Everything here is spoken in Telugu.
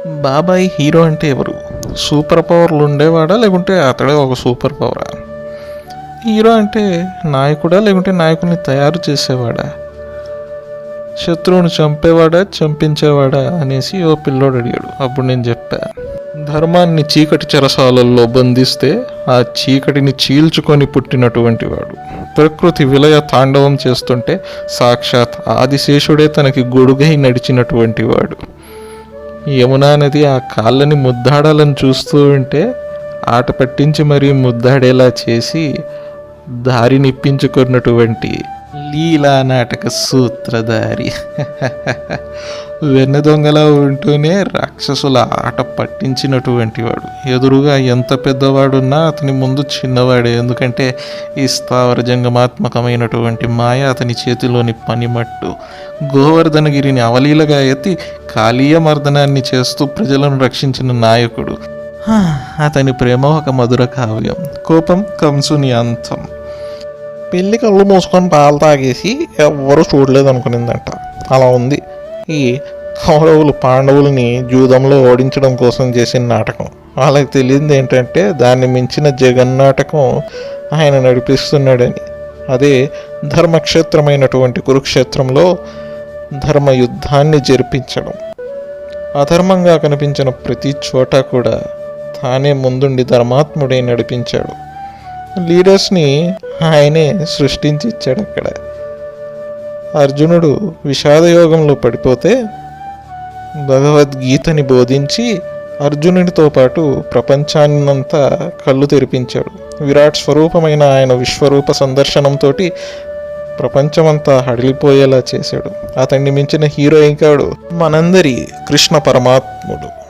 బాబాయ్ హీరో అంటే ఎవరు? సూపర్ పవర్లు ఉండేవాడా లేకుంటే అతడే ఒక సూపర్ పవరా? హీరో అంటే నాయకుడా లేకుంటే నాయకుల్ని తయారు చేసేవాడా? శత్రువుని చంపేవాడా చంపించేవాడా అనేసి ఓ పిల్లోడు అడిగాడు. అప్పుడు నేను చెప్పా, ధర్మాన్ని చీకటి చెరసాలల్లో బంధిస్తే ఆ చీకటిని చీల్చుకొని పుట్టినటువంటి వాడు. ప్రకృతి విలయ తాండవం చేస్తుంటే సాక్షాత్ ఆదిశేషుడే తనకి గొడుగై నడిచినటువంటి వాడు. యమునా నది ఆ కాళ్ళని ముద్దాడాలని చూస్తూ ఉంటే ఆట పట్టించి మరీ ముద్దాడేలా చేసి దారినిప్పించుకున్నటువంటి లీలా నాటక సూత్రధారి. వెన్న దొంగలా ఉంటూనే రాక్షసుల ఆట పట్టించినటువంటి వాడు. ఎదురుగా ఎంత పెద్దవాడున్నా అతని ముందు చిన్నవాడే. ఎందుకంటే ఈ స్థావర జంగమాత్మకమైనటువంటి మాయ అతని చేతిలోని పనిమట్టు. గోవర్ధనగిరిని అవలీలగా ఎత్తి కాళీయ మర్దనాన్ని చేస్తూ ప్రజలను రక్షించిన నాయకుడు. అతని ప్రేమ ఒక మధుర కావ్యం. కోపం కంసుని అంతం. పెళ్లి కళ్ళు మూసుకొని పాలు తాగేసి ఎవ్వరూ చూడలేదు అనుకునిందంట. అలా ఉంది ఈ కౌరవులు పాండవుల్ని జూదంలో ఓడించడం కోసం చేసిన నాటకం. వాళ్ళకి తెలియదు ఏంటంటే దాన్ని మించిన జగన్నాటకం ఆయన నడిపిస్తున్నాడని. అదే ధర్మక్షేత్రమైనటువంటి కురుక్షేత్రంలో ధర్మ యుద్ధాన్ని జరిపించడం. అధర్మంగా కనిపించిన ప్రతి చోట కూడా తానే ముందుండి ధర్మాత్ముడే నడిపించాడు. లీడర్స్ని ఆయనే సృష్టించి ఇచ్చాడు. అక్కడ అర్జునుడు విషాదయోగంలో పడిపోతే భగవద్గీతని బోధించి అర్జునుడితో పాటు ప్రపంచాన్నంతా కళ్ళు తెరిపించాడు. విరాట్ స్వరూపమైన ఆయన విశ్వరూప సందర్శనంతో ప్రపంచమంతా హడిలిపోయేలా చేశాడు. అతన్ని మించిన హీరో ఇంకాడు. మనందరి కృష్ణ పరమాత్ముడు.